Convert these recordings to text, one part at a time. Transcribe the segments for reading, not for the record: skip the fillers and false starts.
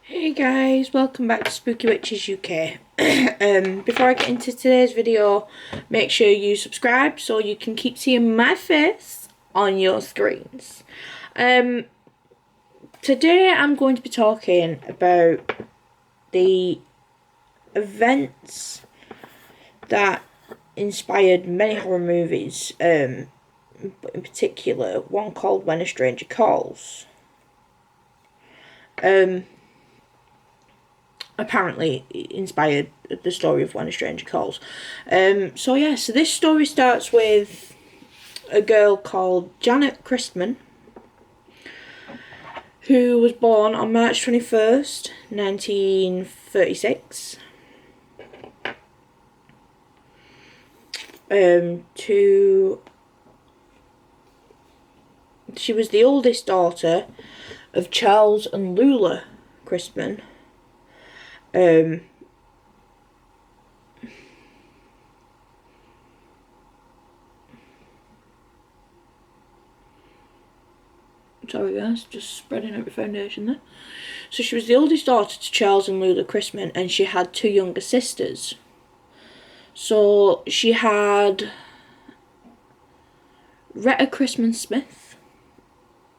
Hey guys, welcome back to Spooky Witches UK. Before I get into today's video, make sure you subscribe so you can keep seeing my face on your screens. Today I'm going to be talking about the events that inspired many horror movies, but in particular one called When a Stranger Calls. Apparently inspired the story of When a Stranger Calls. So this story starts with a girl called Janett Christman, who was born on March 21st, 1936. She was the oldest daughter of Charles and Mueller Christman. Sorry guys, just spreading out the foundation there. So she was the oldest daughter to Charles and Lula Christman, and she had two younger sisters. So she had Retta Christman Smith,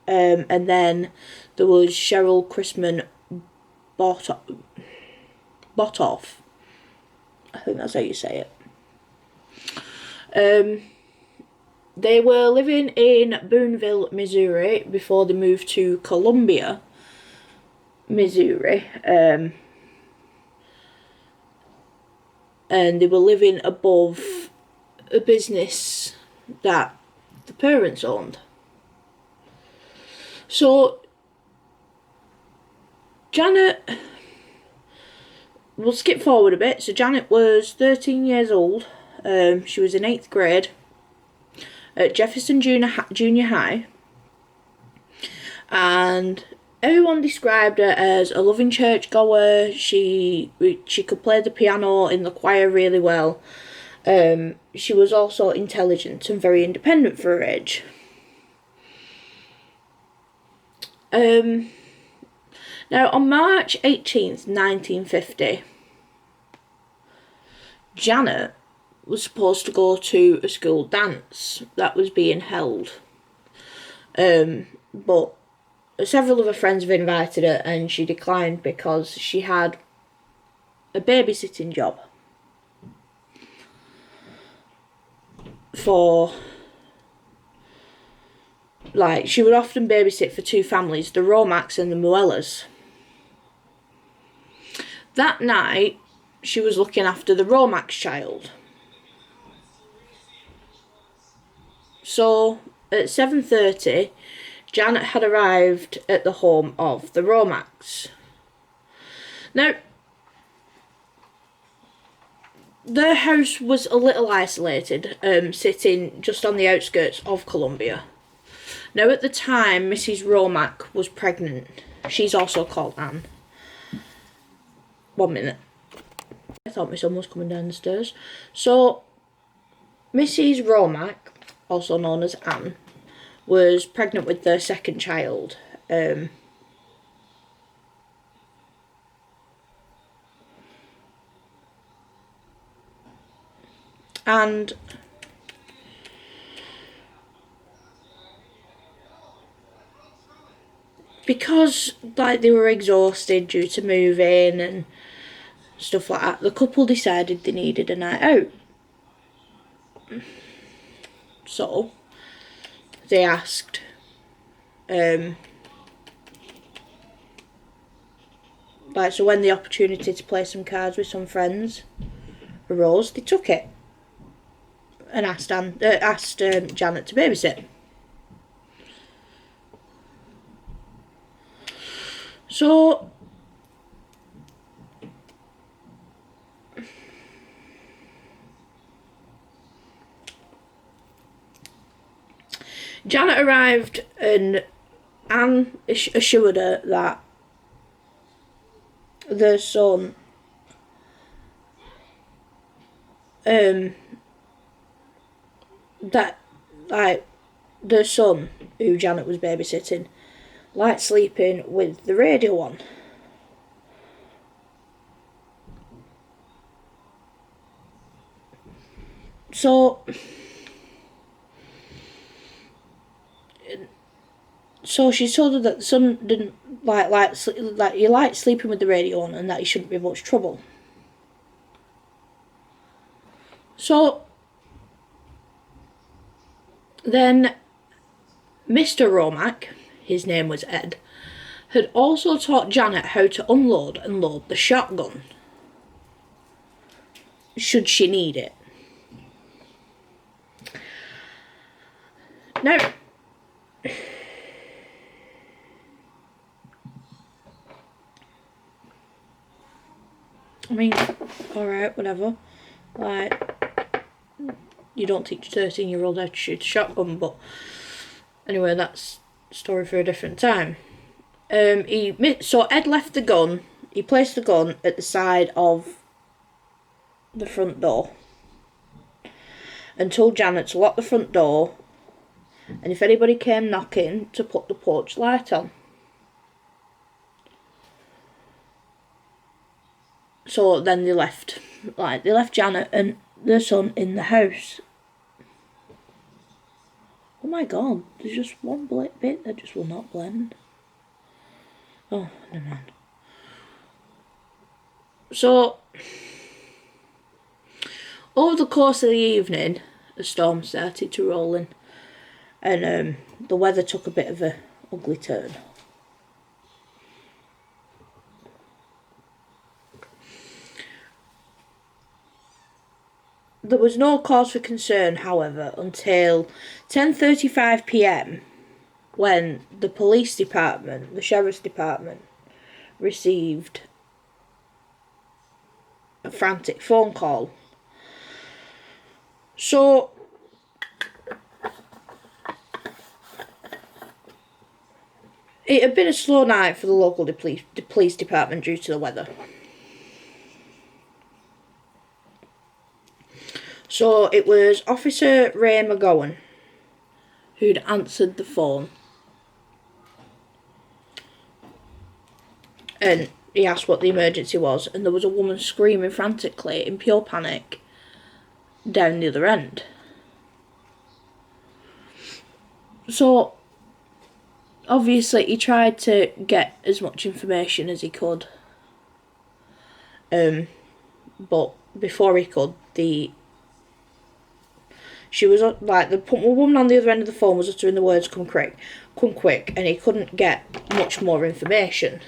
and then there was Cheryl Christman Botoff. I think that's how you say it. They were living in Boonville, Missouri before they moved to Columbia, Missouri. And they were living above a business that the parents owned. So Janett, we'll skip forward a bit. So Janett was 13 years old. She was in 8th grade at Jefferson Junior High, and everyone described her as a loving churchgoer. She could play the piano in the choir really well. She was also intelligent and very independent for her age. Now, on March 18th, 1950, Janett was supposed to go to a school dance that was being held. But several of her friends have invited her and she declined because she had a babysitting job she would often babysit for two families, the Romacks and the Muellers. That night, she was looking after the Romacks child. So, at 7:30, Janett had arrived at the home of the Romacks. Now, their house was a little isolated, sitting just on the outskirts of Columbia. Now, at the time, Mrs. Romack was pregnant. She's also called Anne. 1 minute. I thought my son was coming down the stairs. So, Mrs. Romack, also known as Anne, was pregnant with their second child. And because they were exhausted due to moving and stuff like that, the couple decided they needed a night out. So they asked so when the opportunity to play some cards with some friends arose, they took it and asked Janett to babysit. So Janett arrived and Anne assured her that their son their son, who Janett was babysitting, liked sleeping with the radio on. So she told her that the son didn't he liked sleeping with the radio on, and that he shouldn't be much trouble. So then Mr. Romack, his name was Ed, had also taught Janett how to unload and load the shotgun, should she need it. Now, I mean, alright, whatever. Like, you don't teach a 13-year-old how to shoot a shotgun, but anyway, that's a story for a different time. So Ed left the gun, he placed the gun at the side of the front door and told Janett to lock the front door, and if anybody came knocking, to put the porch light on. So then they left Janett and their son in the house. Oh my god, there's just one bit that just will not blend. Oh, never mind. So, over the course of the evening, the storm started to roll in, and the weather took a bit of a ugly turn. There was no cause for concern, however, until 10:35 p.m, when the police department, the sheriff's department, received a frantic phone call. So, it had been a slow night for the local police department due to the weather. So it was Officer Ray McGowan who'd answered the phone, and he asked what the emergency was, and there was a woman screaming frantically in pure panic down the other end. So obviously he tried to get as much information as he could, but before he could, the woman on the other end of the phone was uttering the words come quick, and he couldn't get much more information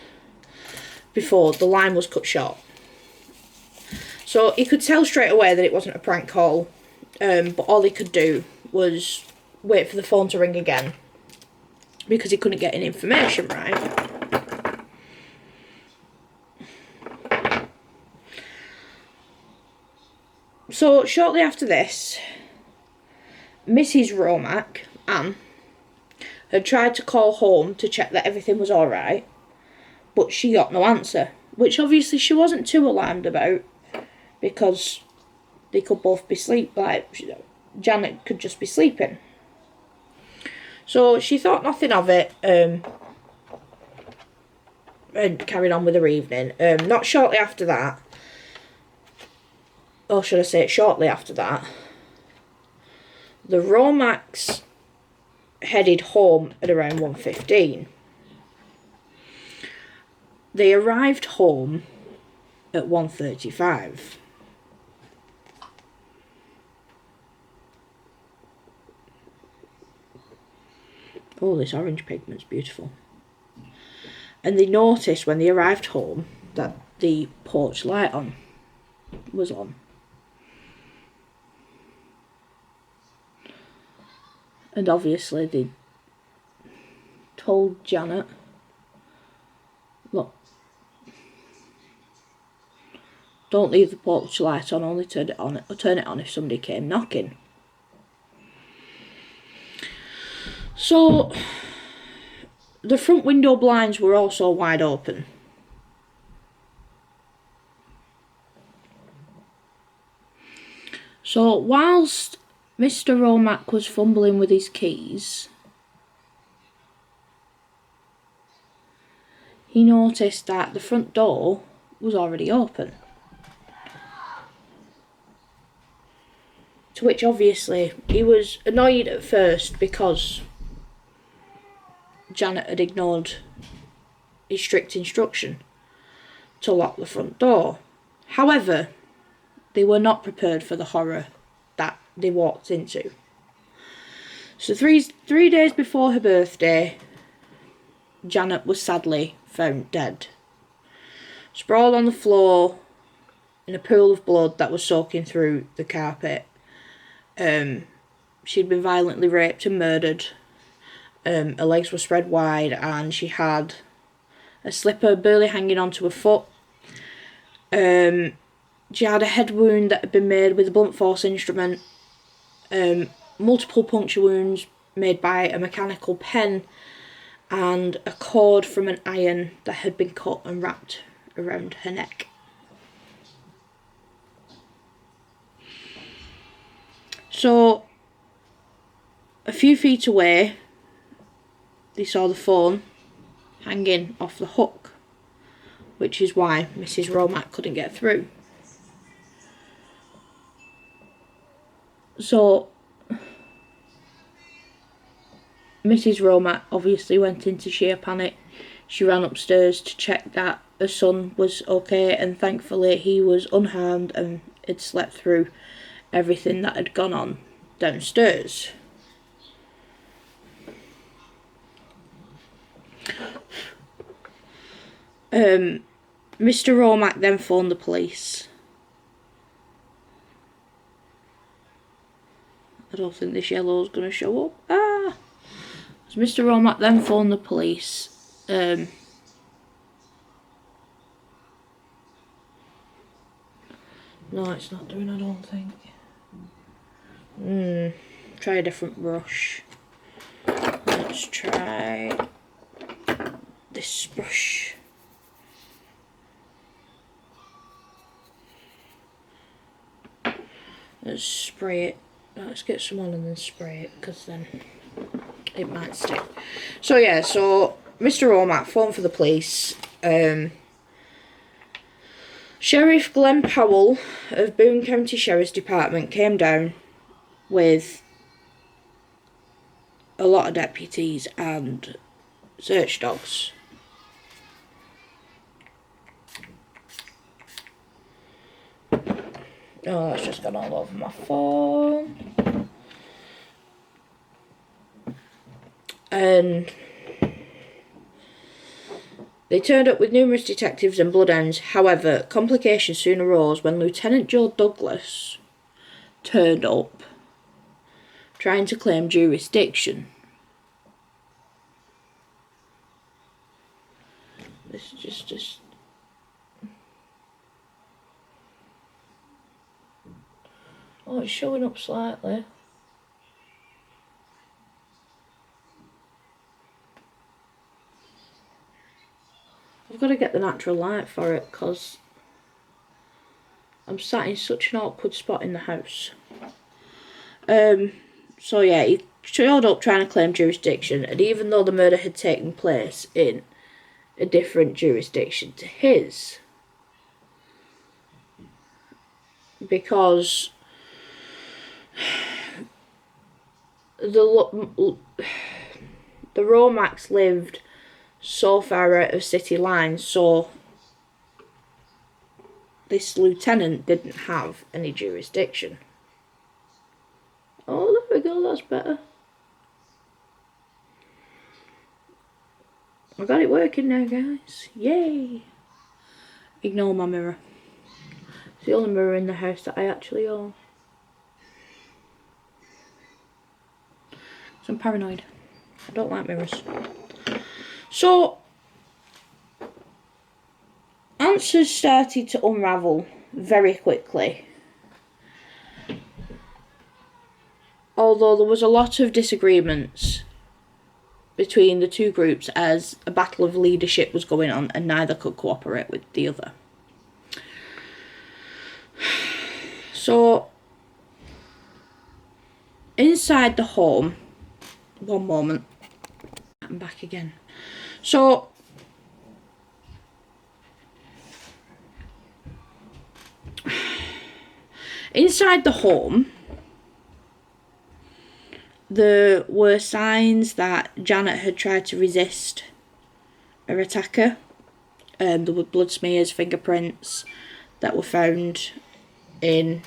before the line was cut short. So he could tell straight away that it wasn't a prank call, but all he could do was wait for the phone to ring again, because he couldn't get any information right. So shortly after this, Mrs. Romack, Anne, had tried to call home to check that everything was alright, but she got no answer, which obviously she wasn't too alarmed about, because they could both be Janett could just be sleeping. So she thought nothing of it, and carried on with her evening. Not shortly after that, or should I say shortly after that, the Romacks headed home at around 1:15. They arrived home at 1:35. Oh, this orange pigment's beautiful. And they noticed when they arrived home that the porch light was on. And obviously they told Janett, look, don't leave the porch light on, only turn it on if somebody came knocking. So the front window blinds were also wide open. So whilst Mr. Romack was fumbling with his keys, he noticed that the front door was already open. To which obviously he was annoyed at first because Janett had ignored his strict instruction to lock the front door. However, they were not prepared for the horror that they walked into. So three days before her birthday, Janett was sadly found dead, sprawled on the floor in a pool of blood that was soaking through the carpet. She'd been violently raped and murdered. Her legs were spread wide and she had a slipper barely hanging onto her foot. She had a head wound that had been made with a blunt force instrument. Multiple puncture wounds made by a mechanical pen, and a cord from an iron that had been cut and wrapped around her neck. So, a few feet away, they saw the phone hanging off the hook, which is why Mrs. Romack couldn't get through. So, Mrs. Romack obviously went into sheer panic. She ran upstairs to check that her son was okay, and thankfully he was unharmed and had slept through everything that had gone on downstairs. Mr. Romack then phoned the police. I don't think this yellow's going to show up. So Mr. Romack then phoned the police. No, it's not doing, I don't think. Try a different brush. Let's try this brush. Let's spray it. Let's get some on and then spray it, because then it might stick. So yeah, so Mr. Romack phoned for the police. Sheriff Glenn Powell of Boone County Sheriff's Department came down with a lot of deputies and search dogs. Oh, that's just gone all over my phone. And they turned up with numerous detectives and bloodhounds. However, complications soon arose when Lieutenant Joe Douglas turned up trying to claim jurisdiction. This is just oh, it's showing up slightly. I've got to get the natural light for it because I'm sat in such an awkward spot in the house. So yeah, he showed up trying to claim jurisdiction, and even though the murder had taken place in a different jurisdiction to his, because the Romacks lived so far out of city lines, so this lieutenant didn't have any jurisdiction. Oh, there we go, that's better. I got it working now, guys. Yay! Ignore my mirror. It's the only mirror in the house that I actually own. So I'm paranoid. I don't like mirrors. So, answers started to unravel very quickly. Although there was a lot of disagreements between the two groups as a battle of leadership was going on and neither could cooperate with the other. So, inside the home, one moment, I'm back again. So, inside the home, there were signs that Janett had tried to resist her attacker. There were blood smears, fingerprints that were found in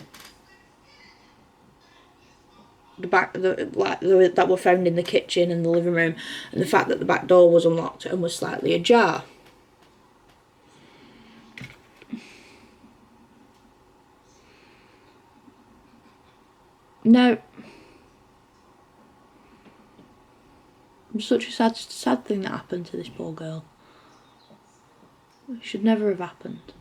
the back, that were found in the kitchen and the living room, and the fact that the back door was unlocked and was slightly ajar. Now, such a sad thing that happened to this poor girl. It should never have happened.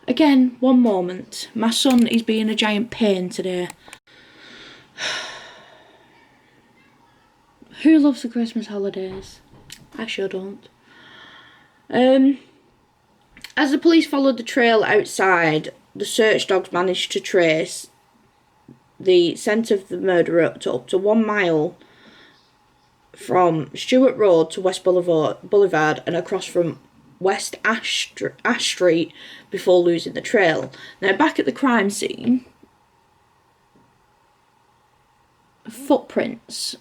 Again, one moment. My son is being a giant pain today. Who loves the Christmas holidays? I sure don't. As the police followed the trail outside, the search dogs managed to trace the scent of the murderer up to 1 mile from Stewart Road to West Boulevard and across from West Ash Street before losing the trail. Now, back at the crime scene, footprints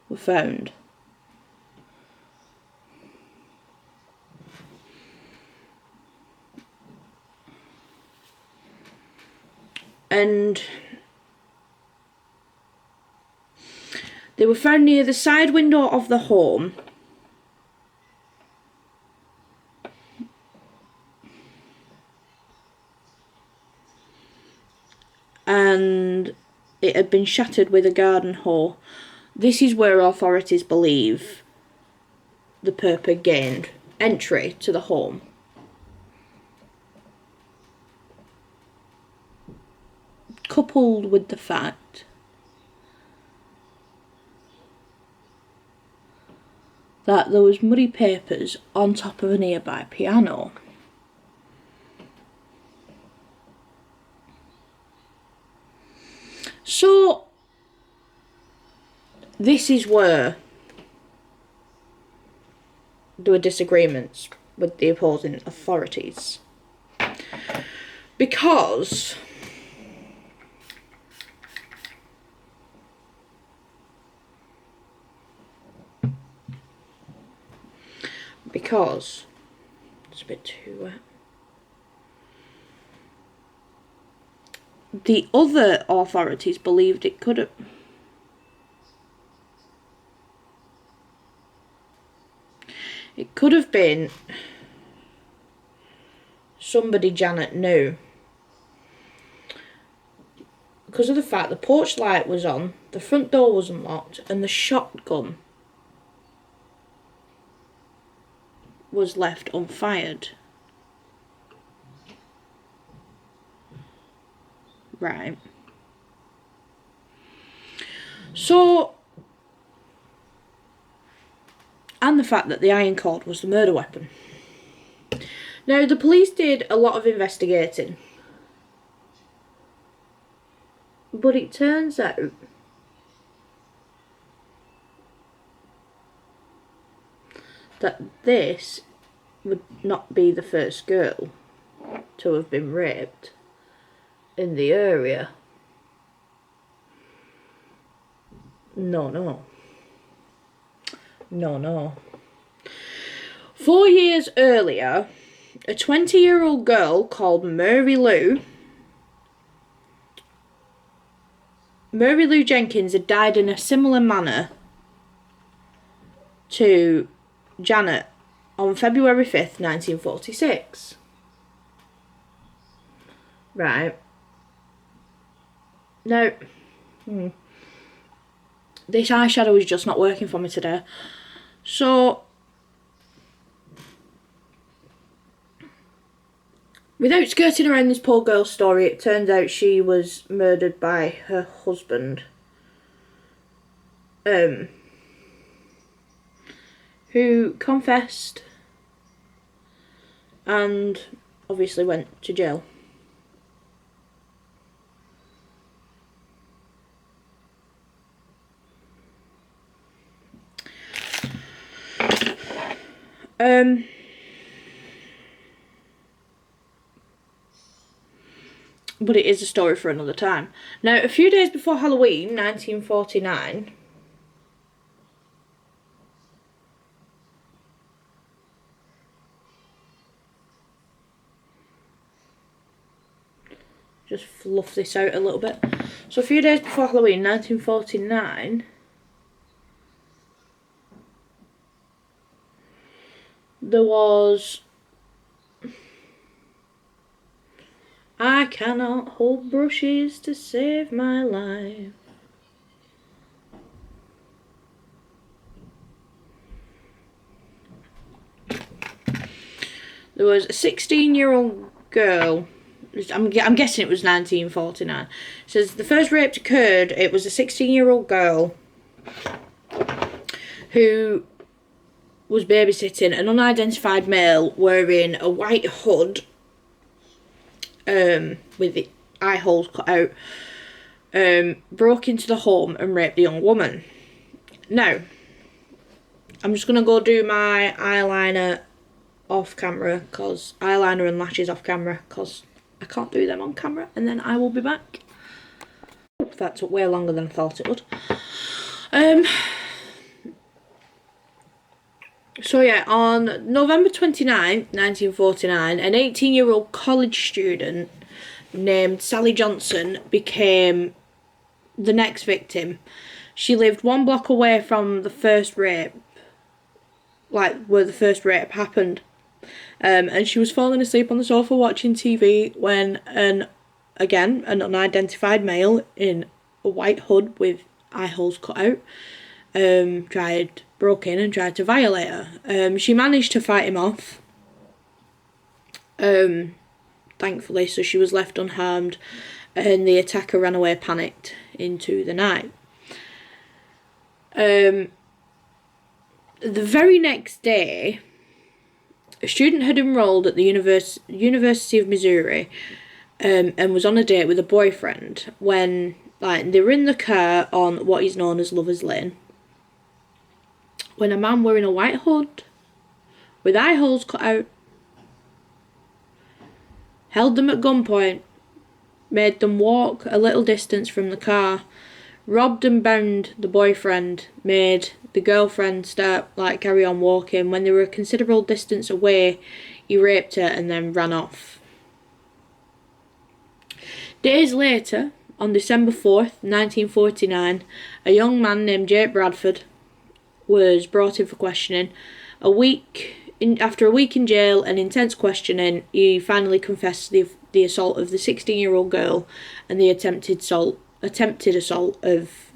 were found. And they were found near the side window of the home. And it had been shattered with a garden hoe. This is where authorities believe the perp gained entry to the home. Coupled with the fact that there was muddy papers on top of a nearby piano. So, this is where there were disagreements with the opposing authorities. Because it's a bit too wet. The other authorities believed it could have been somebody Janett knew, because of the fact the porch light was on, the front door was unlocked, and the shotgun was left unfired. Right. So, and the fact that the iron cord was the murder weapon. Now, the police did a lot of investigating, but it turns out that this would not be the first girl to have been raped in the area. No. 4 years earlier, a 20-year-old girl called Mary Lou Jenkins had died in a similar manner to Janett on February 5th, 1946. Right. Now, this eyeshadow is just not working for me today. So, without skirting around this poor girl's story, it turns out she was murdered by her husband. Who confessed and obviously went to jail. but it is a story for another time. Now, a few days before Halloween, 1949... Just fluff this out a little bit. So a few days before Halloween, 1949... there was... I cannot hold brushes to save my life. There was a 16-year-old girl. I'm guessing it was 1949. It says the first rape occurred. It was a 16-year-old girl who was babysitting an unidentified male wearing a white hood with the eye holes cut out, broke into the home and raped the young woman. Now, I'm just going to go do my eyeliner off camera, because eyeliner and lashes off camera, because I can't do them on camera, and then I will be back. That took way longer than I thought it would. So yeah, on November 29th, 1949, an 18-year-old college student named Sally Johnson became the next victim. She lived 1 block away from the first rape, like where the first rape happened. And she was falling asleep on the sofa watching TV when an unidentified male in a white hood with eye holes cut out broke in and tried to violate her. She managed to fight him off, thankfully, so she was left unharmed, and the attacker ran away panicked into the night. The very next day, a student had enrolled at the University of Missouri and was on a date with a boyfriend when they were in the car on what is known as Lover's Lane, when a man wearing a white hood with eye holes cut out held them at gunpoint, made them walk a little distance from the car, robbed and bound the boyfriend, made the girlfriend carry on walking. When they were a considerable distance away, he raped her and then ran off. Days later, on December 4th, 1949, a young man named Jake Bradford was brought in for questioning. After a week in jail and intense questioning, he finally confessed the assault of the 16-year-old girl and the attempted assault of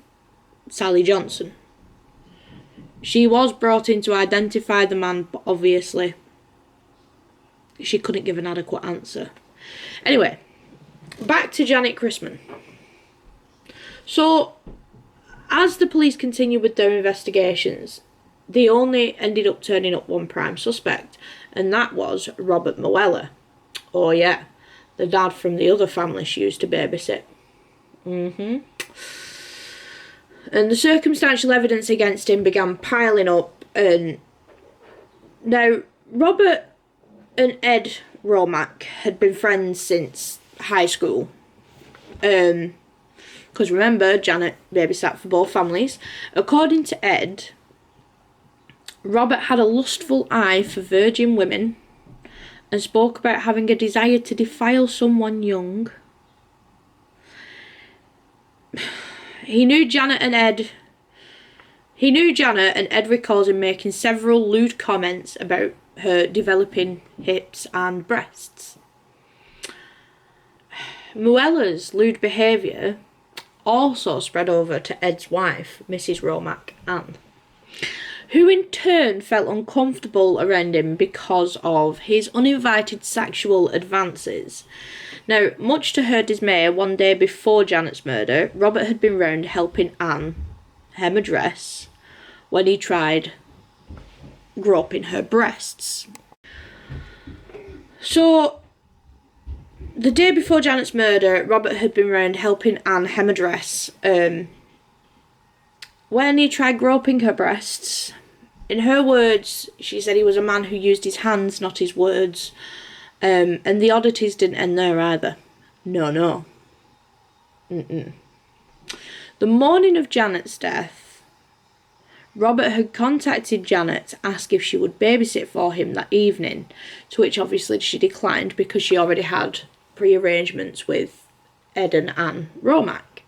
Sally Johnson. She was brought in to identify the man, but obviously she couldn't give an adequate answer. Anyway, back to Janett Christman. So, as the police continued with their investigations, they only ended up turning up one prime suspect, and that was Robert Mueller. Oh yeah, the dad from the other family she used to babysit. And the circumstantial evidence against him began piling up, and now Robert and Ed Romack had been friends since high school. Because remember, Janett babysat for both families. According to Ed, Robert had a lustful eye for virgin women and spoke about having a desire to defile someone young. He knew Janett, and Ed recalls him making several lewd comments about her developing hips and breasts. Mueller's lewd behaviour also spread over to Ed's wife, Mrs. Romack, Anne, who in turn felt uncomfortable around him because of his uninvited sexual advances. Now, much to her dismay, one day before Janett's murder, Robert had been round helping Anne hem a dress when he tried groping her breasts. So, the day before Janett's murder, Robert had been round helping Anne hem a dress when he tried groping her breasts. In her words, she said he was a man who used his hands, not his words. And the oddities didn't end there either. No. The morning of Janett's death, Robert had contacted Janett to ask if she would babysit for him that evening, to which obviously she declined because she already had pre-arrangements with Ed and Anne Romack.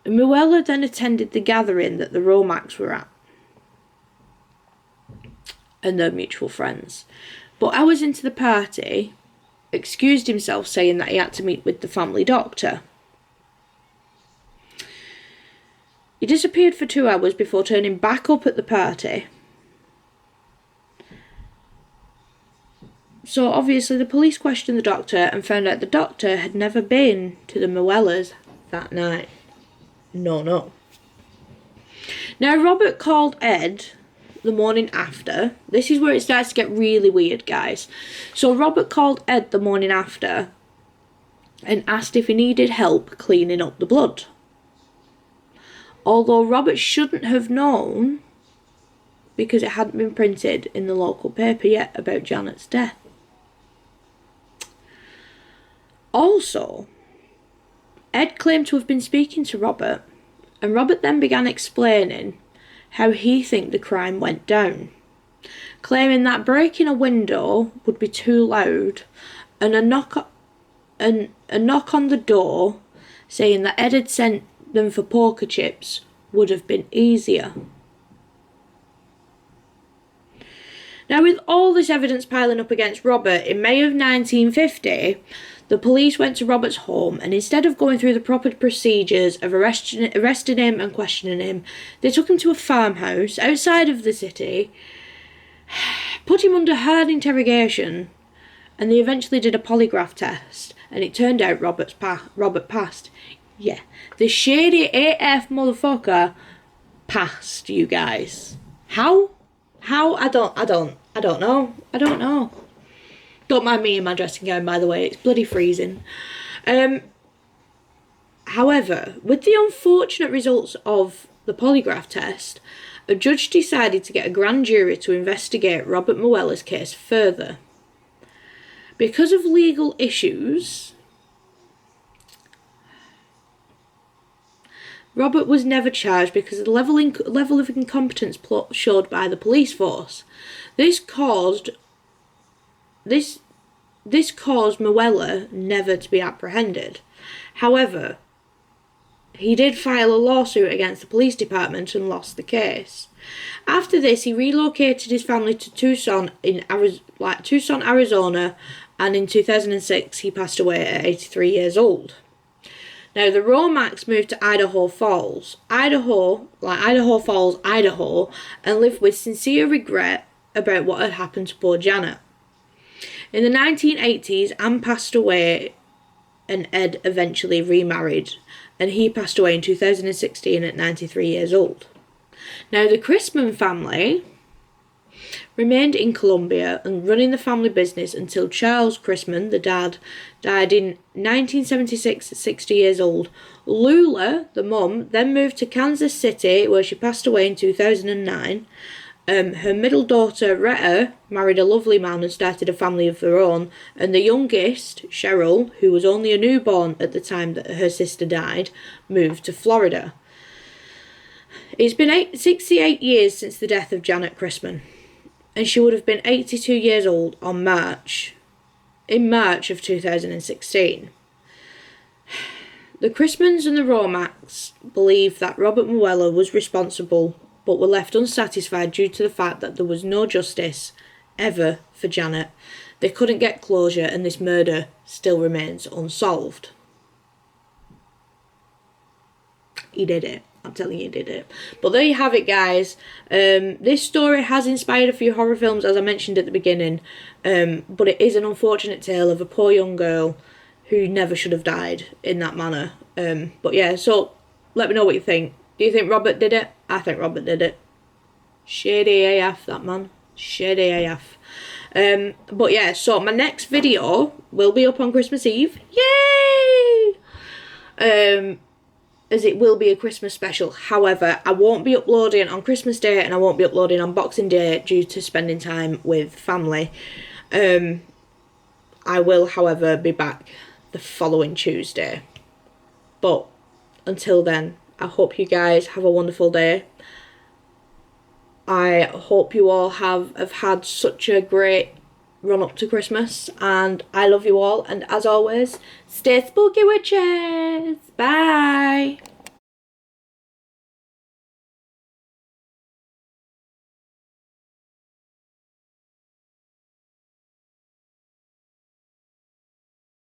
Mueller then attended the gathering that the Romacks were at and their mutual friends, but hours into the party excused himself, saying that he had to meet with the family doctor. He disappeared for 2 hours before turning back up at the party. So obviously the police questioned the doctor and found out the doctor had never been to the Muellers that night. No. Now Robert called Ed the morning after. This is where it starts to get really weird, guys. So Robert called Ed the morning after and asked if he needed help cleaning up the blood. Although Robert shouldn't have known because it hadn't been printed in the local paper yet about Janett's death. Also, Ed claimed to have been speaking to Robert, and Robert then began explaining how he think the crime went down, claiming that breaking a window would be too loud, and a knock on the door saying that Ed had sent them for poker chips would have been easier. Now, with all this evidence piling up against Robert, in May of 1950, the police went to Robert's home, and instead of going through the proper procedures of arresting him and questioning him, they took him to a farmhouse outside of the city, put him under hard interrogation, and they eventually did a polygraph test, and it turned out Robert passed. Yeah, the shady AF motherfucker passed, you guys. How? I don't know. Don't mind me in my dressing gown, by the way. It's bloody freezing. However, with the unfortunate results of the polygraph test, a judge decided to get a grand jury to investigate Robert Mueller's case further. Because of legal issues, Robert was never charged because of the level of incompetence showed by the police force. This caused Mueller never to be apprehended. However, he did file a lawsuit against the police department and lost the case. After this, he relocated his family to Tucson, Arizona, and in 2006 he passed away at 83 years old. Now, the Romacks moved to Idaho Falls, Idaho, and lived with sincere regret about what had happened to poor Janett. In the 1980s, Anne passed away and Ed eventually remarried, and he passed away in 2016 at 93 years old. Now, the Christman family remained in Colombia and running the family business until Charles Christman, the dad, died in 1976 at 60 years old. Lula, the mum, then moved to Kansas City, where she passed away in 2009. Her middle daughter, Retta, married a lovely man and started a family of their own, and the youngest, Cheryl, who was only a newborn at the time that her sister died, moved to Florida. It's been 68 years since the death of Janett Christman, and she would have been 82 years old in March of 2016. The Christmans and the Romacks believe that Robert Mueller was responsible, but were left unsatisfied due to the fact that there was no justice ever for Janett. They couldn't get closure, and this murder still remains unsolved. He did it. I'm telling you, he did it. But there you have it, guys. This story has inspired a few horror films, as I mentioned at the beginning, but it is an unfortunate tale of a poor young girl who never should have died in that manner. But yeah, so let me know what you think. Do you think Robert did it? I think Robert did it. Shady AF, that man. Shady AF. But yeah, so my next video will be up on Christmas Eve. Yay! As it will be a Christmas special. However, I won't be uploading on Christmas Day and I won't be uploading on Boxing Day due to spending time with family. I will, however, be back the following Tuesday. But until then, I hope you guys have a wonderful day. I hope you all have had such a great run up to Christmas, and I love you all, and as always, stay spooky witches. Bye.